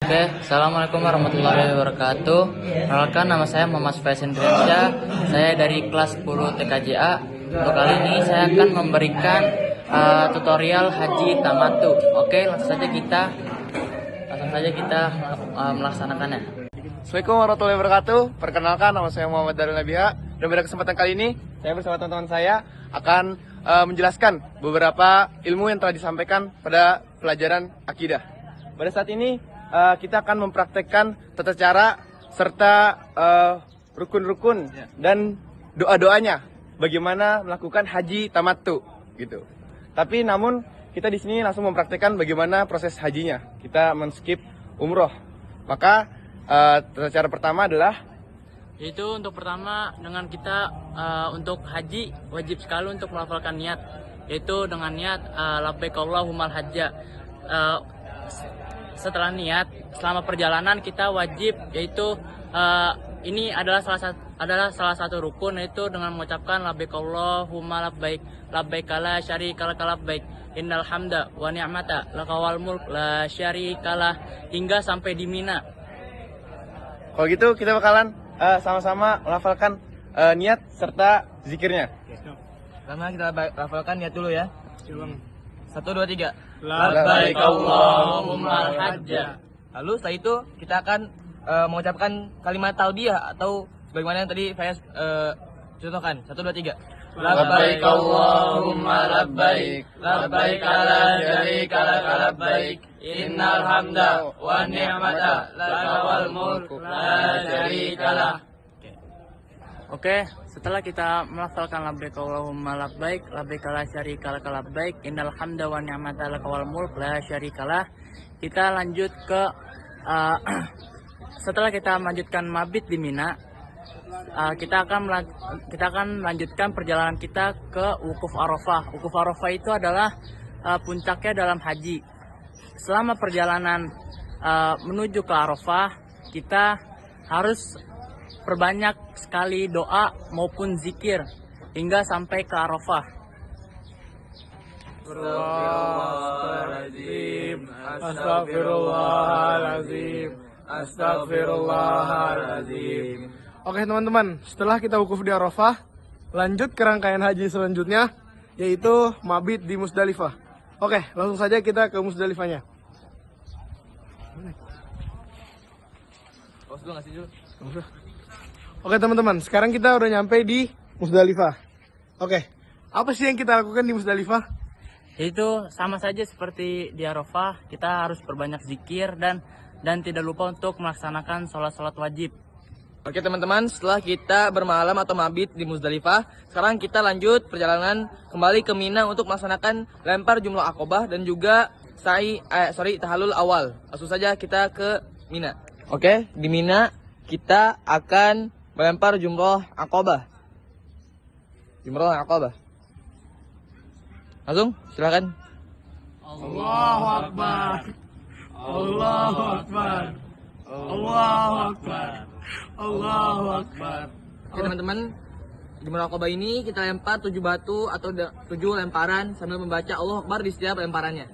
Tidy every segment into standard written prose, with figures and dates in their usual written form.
Oke, Assalamualaikum warahmatullahi wabarakatuh. Perkenalkan, nama saya Muhammad Faisal Indriansyah. Saya dari kelas 10 TKJA. Untuk kali ini saya akan memberikan tutorial haji tamattu. Oke, langsung saja kita melaksanakannya. Assalamualaikum warahmatullahi wabarakatuh. Perkenalkan, nama saya Muhammad Darul Nabiha. Dan pada kesempatan kali ini, saya bersama teman-teman saya akan menjelaskan beberapa ilmu yang telah disampaikan pada pelajaran akidah. Pada saat ini, kita akan mempraktekkan tata cara serta rukun-rukun dan doa-doanya bagaimana melakukan haji tamattu gitu. Tapi namun kita di sini langsung mempraktekkan bagaimana proses hajinya. Kita men-skip umroh. Maka tata cara pertama adalah Yaitu untuk pertama dengan kita untuk haji wajib sekali untuk melafalkan niat, yaitu dengan niat labbaik Allahummal hajja. Setelah niat selama perjalanan kita wajib, yaitu ini adalah salah satu rukun, yaitu dengan mengucapkan labbaik Allahumma labbaik labbaik la syarika lak labbaik innal hamda wa ni'mata lakal mulk la syarikalah hingga sampai di Mina. kalau gitu kita bakalan sama-sama melafalkan niat serta zikirnya. Pertama kita lafalkan niat dulu ya. 1, 2, 3. Labbaik Allahumma hajja. Lalu setelah itu kita akan mengucapkan kalimat talbiyah atau bagaimana yang tadi saya contohkan. 1, 2, 3. Labbaik Allahumma labbaik labbaik la syarika lak labbaik innal hamda wa ni'mata lakal mulk la syarikalah. Oke, setelah kita melafalkan labbaik Allahumma labbaik labbaik la syarika lak labbaik innal hamda wa ni'mata lakal mulk la syarikalah, kita lanjut ke setelah kita melanjutkan mabit di Mina, kita akan melanjutkan perjalanan kita ke Wukuf Arafah. Wukuf Arafah itu adalah puncaknya dalam haji. Selama perjalanan menuju ke Arafah, kita harus perbanyak sekali doa maupun zikir hingga sampai ke Arafah. Astagfirullahaladzim, astagfirullahaladzim. Oke teman-teman, setelah kita wukuf di Arafah, lanjut ke rangkaian haji selanjutnya, yaitu mabit di Musdalifah. Oke, langsung saja kita ke Musdalifahnya. Oke teman-teman, sekarang kita udah nyampe di Musdalifah. Oke, apa sih yang kita lakukan di Musdalifah? Itu sama saja seperti di Arafah, kita harus perbanyak zikir dan tidak lupa untuk melaksanakan sholat wajib. Oke teman-teman, setelah kita bermalam atau mabit di Musdalifah, sekarang kita lanjut perjalanan kembali ke Mina untuk melaksanakan lempar jumrah Aqobah dan juga tahallul awal. Langsung saja kita ke Mina. Oke, di Mina kita akan melempar jumrah Aqobah. Jumrah Aqobah. Langsung, silakan. Allahu Akbar, Allahu Akbar, Allahu Akbar, Allahu Akbar. Oke teman-teman, jumrah Aqobah ini kita lempar 7 batu atau 7 lemparan sambil membaca Allahu Akbar di setiap lemparannya.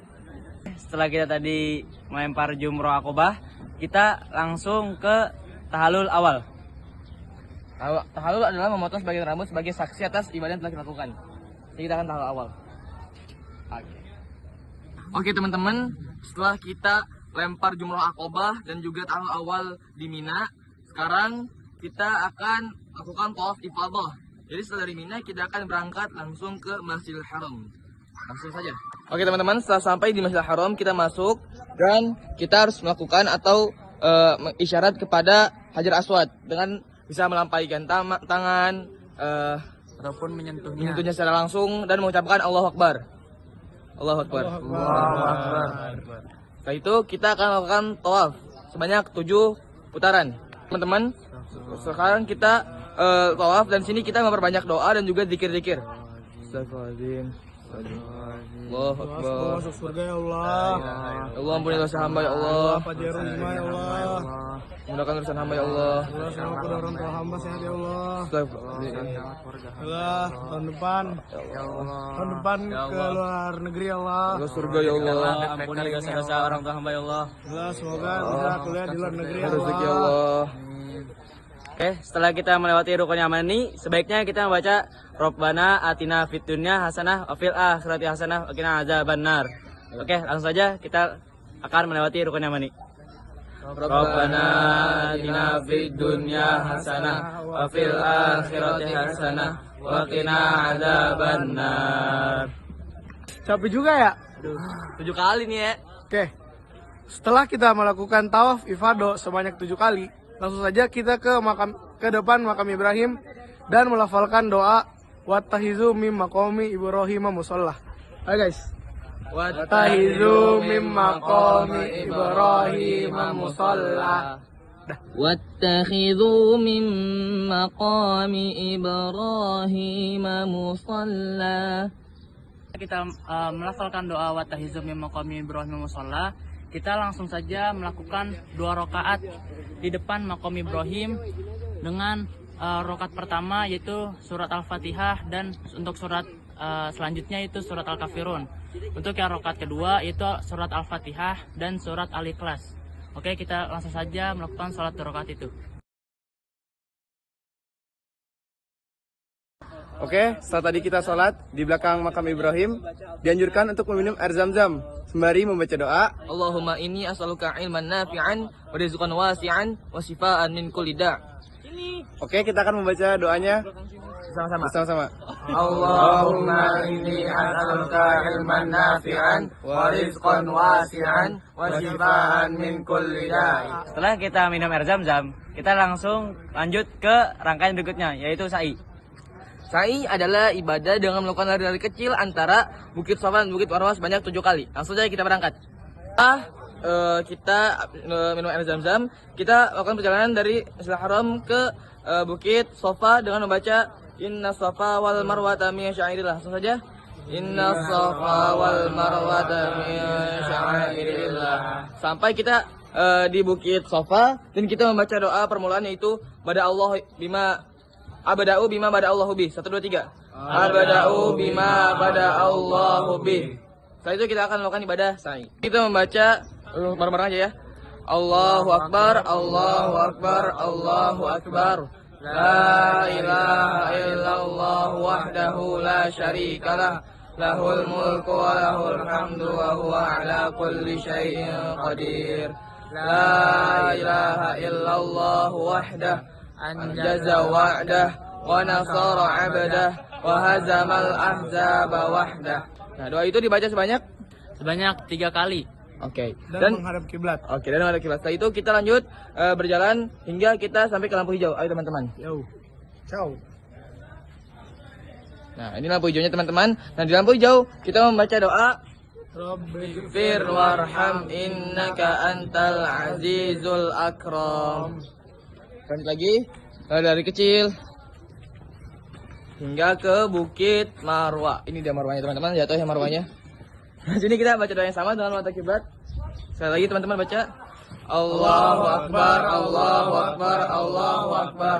Setelah kita tadi melempar jumrah Aqobah, kita langsung ke tahallul awal. Tahallul adalah memotong sebagian rambut sebagai saksi atas ibadah yang telah kita lakukan. Jadi kita akan tahallul awal. Oke teman-teman, setelah kita lempar jumrah Aqobah dan juga tahallul awal di Mina, sekarang kita akan lakukan tawaf ifadah. Jadi setelah dari Mina kita akan berangkat langsung ke Masjidil Haram. Langsung saja. Oke teman-teman, setelah sampai di Masjidil Haram kita masuk dan kita harus melakukan atau isyarat kepada Hajar Aswad dengan bisa melampaikan tangan Ataupun menyentuhnya. secara langsung dan mengucapkan Allahu Akbar. Allahu Akbar. Allahu Akbar. Setelah itu kita akan melakukan tawaf sebanyak 7 putaran. Teman-teman, sekarang kita tawaf dan sini kita memperbanyak doa dan juga zikir-zikir. Astagfirullahaladzim. Allahu Akbar. Masuk surga ya Allah. Ya Allah, ampuni dosa hamba ya Allah. Fajar rumah ya Allah. Mudahkan urusan hamba ya Allah. Allah sama kedua orang tua hamba sehat ya Allah. Astagfirullah. Allah tahun depan. Tahun depan ke luar negeri ya Allah. Ke surga ya Allah. Ampuni dosa-dosa orang tua hamba ya Allah. Allah semoga bisa kuliah di luar negeri ya Rezeki ya Allah. Allah. Oke, setelah kita melewati rukun yang mana ini, sebaiknya kita membaca Rabbana atina fid dunya hasanah wa fil akhirati hasanah wa qina adzabannar. Oke, langsung saja kita akan melewati rukun yang mana ini. Rabbana atina fid dunya hasanah wa fil akhirati hasanah wa qina adzabannar. Capek juga ya? 7 kali nih ya. Oke. Setelah kita melakukan tawaf ifadah sebanyak 7 kali, langsung saja kita ke depan makam Ibrahim dan melafalkan doa wattahizu mim maqami Ibrahim musalla. Ayo guys. Wattahizu mim maqami Ibrahim musalla. واتخذوا من مقام إبراهيم مصلى. Kita melafalkan doa wattahizu min maqami Ibrahim musalla. Kita langsung saja melakukan 2 rakaat di depan maqam Ibrahim dengan rakaat pertama yaitu surat Al-Fatihah dan untuk surat selanjutnya itu surat Al-Kafirun. Untuk yang rakaat kedua yaitu surat Al-Fatihah dan surat Al-Ikhlas. Oke, kita langsung saja melakukan salat 2 rakaat itu. Oke, setelah tadi kita sholat di belakang makam Ibrahim, dianjurkan untuk meminum air zam-zam sembari membaca doa. Allahumma inni as'aluka ilman nafi'an wa rizqan wasi'an wa shifaan min kulli da'. Oke, kita akan membaca doanya bersama-sama. Allahumma inni as'aluka ilman nafi'an wa rizqan wasi'an wa shifaan min kulli da'. Setelah kita minum air zam-zam, kita langsung lanjut ke rangkaian berikutnya yaitu sa'i. Sa'i adalah ibadah dengan melakukan lari-lari kecil antara Bukit Safa dan Bukit Marwah sebanyak 7 kali. Langsung saja kita berangkat. Kita minum air zam-zam, kita lakukan perjalanan dari Masjidil Haram ke Bukit Safa dengan membaca Inna Safa wal Marwata min syairillah. Langsung saja. Inna Safa wal Marwata min syairillah. Sampai kita di Bukit Safa dan kita membaca doa permulaan yaitu Abada'u bima bada Allahu bih. 1, 2, 3. Abada'u bima bada Allahu bih. Setelah itu kita akan melakukan ibadah sa'i. Kita membaca bareng-bareng aja ya. Allahu Akbar, Allahu Akbar, Allahu Akbar. La ilaha illallah wahdahu la syarikalah. Lahul mulku wa lahul hamdu wa huwa ala kulli syai'in qadir. La ilaha illallah wahdah. Anjaza wa'dah wa nasara 'abdah wa hazamal ahzaba wahdah. Nah, doa itu dibaca sebanyak 3 kali. Oke. Dan menghadap kiblat. Oke, dan menghadap kiblat. Setelah itu kita lanjut berjalan hingga kita sampai ke lampu hijau. Ayo teman-teman. Yo. Ciao. Nah, ini lampu hijaunya teman-teman. Nah, di lampu hijau kita membaca doa Rabbi Fir warham innaka antal azizul akram. Lanjut lagi dari kecil hingga ke Bukit Marwah. Ini dia marwahnya teman-teman, jatuh ya marwahnya. Nah, sini kita baca doa yang sama dengan mata kiblat. Sekali lagi teman-teman baca Allahu Akbar, Allahu Akbar, Allahu Akbar.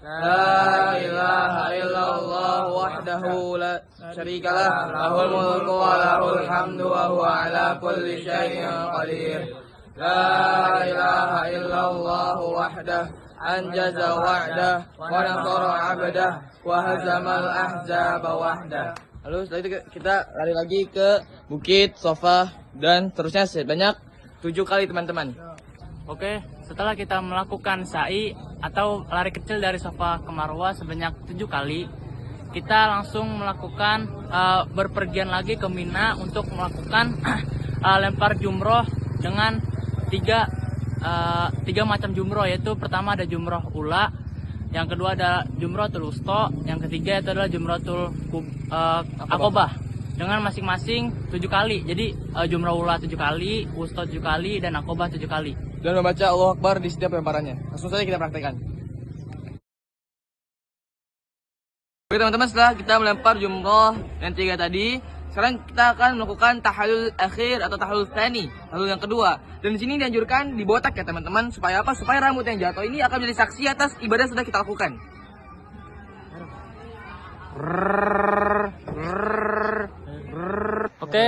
La ilaha illallah wahdahu la syarikalah. Lahul mulku wa lahul hamdu wa huwa ala kulli syai'in qadir. La ilaha illallah wahdah. Anjaza wa'dah wa nasara 'abdah wa hazamal ahzaba wahdah. Lalu setelah itu kita lari lagi ke Bukit Safa dan terusnya sebanyak 7 kali teman-teman. Oke, setelah kita melakukan sa'i atau lari kecil dari Safa ke Marwah sebanyak 7 kali, kita langsung melakukan berpergian lagi ke Mina untuk melakukan lempar jumroh dengan 3 macam jumroh, yaitu pertama ada jumroh ula, yang kedua ada jumrohul wusta, yang ketiga itu adalah jumrohul akobah dengan masing-masing 7 kali. Jadi jumroh ula 7 kali, wusta 7 kali, dan akobah 7 kali. Dan membaca Allahu Akbar di setiap lemparannya. Langsung saja kita praktekkan. Oke teman-teman, setelah kita melempar jumroh yang 3 tadi, sekarang kita akan melakukan tahalul akhir atau tahalul tsani, tahalul yang kedua. Dan di sini dianjurkan dibotak ya teman-teman, supaya apa? Supaya rambut yang jatuh ini akan menjadi saksi atas ibadah yang sudah kita lakukan. Oke,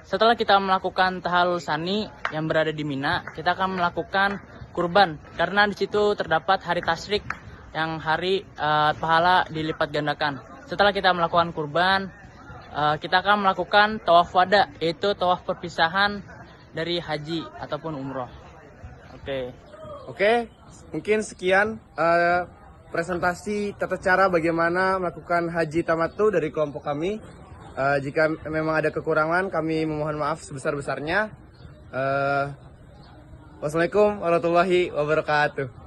setelah kita melakukan tahallul tsani yang berada di Mina, kita akan melakukan kurban karena di situ terdapat hari tasyrik yang hari pahala dilipat gandakan. Setelah kita melakukan kurban, kita akan melakukan tawaf wada, yaitu tawaf perpisahan dari haji ataupun umroh. Oke, mungkin sekian presentasi tata cara bagaimana melakukan haji tamattu dari kelompok kami. Jika memang ada kekurangan, kami memohon maaf sebesar-besarnya. Wassalamualaikum warahmatullahi wabarakatuh.